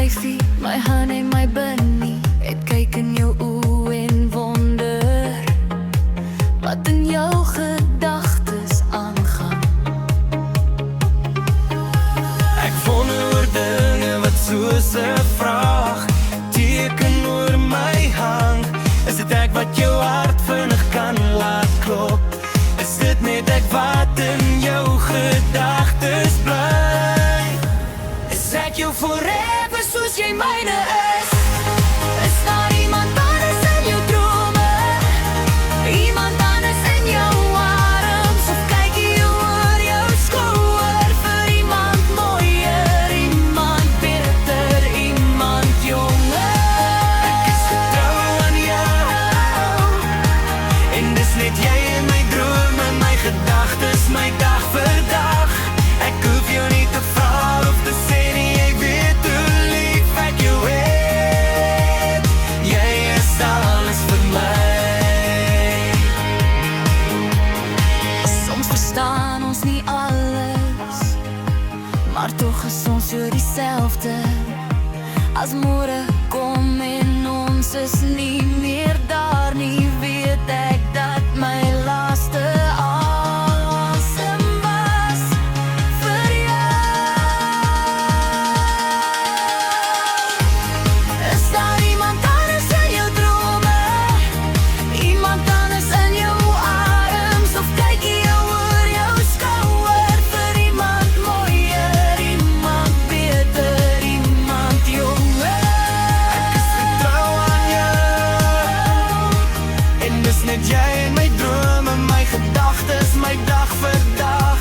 lyfie, my honey, my bunny. Ek kyk in jou oë en wonder wat in jou gedagtes aangaan. Ek wonder oor dinge wat soos 'n vraag teken oor my hang. Is dit ek wat jou hart vinnig kan laat klop? Is dit net ek wat in jou gedagtes bly? Is ek jou forever soos jy myne is? Is daar iemand anders in jou drome? Iemand anders in jou arms? Of kyk jy oor jou skouer vir iemand mooier, iemand beter, iemand jonger? Ek is getrou aan jou en dis net jy in my drome, my gedagtes, my dag vir dag. Ek hoef jou nie te vra of te sê nie, ek weet hoe lief ek jou het. Jy is alles vir my. Soms verstaan ons nie alles, maar tog is ons so dieselfde. As môre kom en ons is nie meer daar nie, weet ek dat my laaste asem was vir jou. Is daar iemand anders in jou drome? Iemand anders in jou arms? Of kyk jy oor jou skouer vir iemand mooier, iemand beter, iemand jonger? Ek is getrou aan jou en dis net jy in my drome, my gedagtes, my dag vir dag.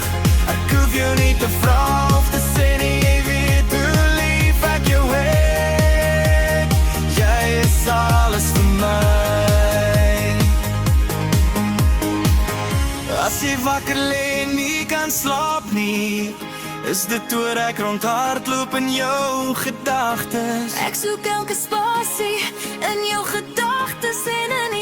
Ek hoef jou nie te vra of te sê nie, jy weet hoe lief ek jou het. Jy is alles vir my. As jy wakker lê en nie kan slaap nie, is dit oor ek rondhardloop in jou gedagtes. Ek soek elke spasie in jou gedagtes en in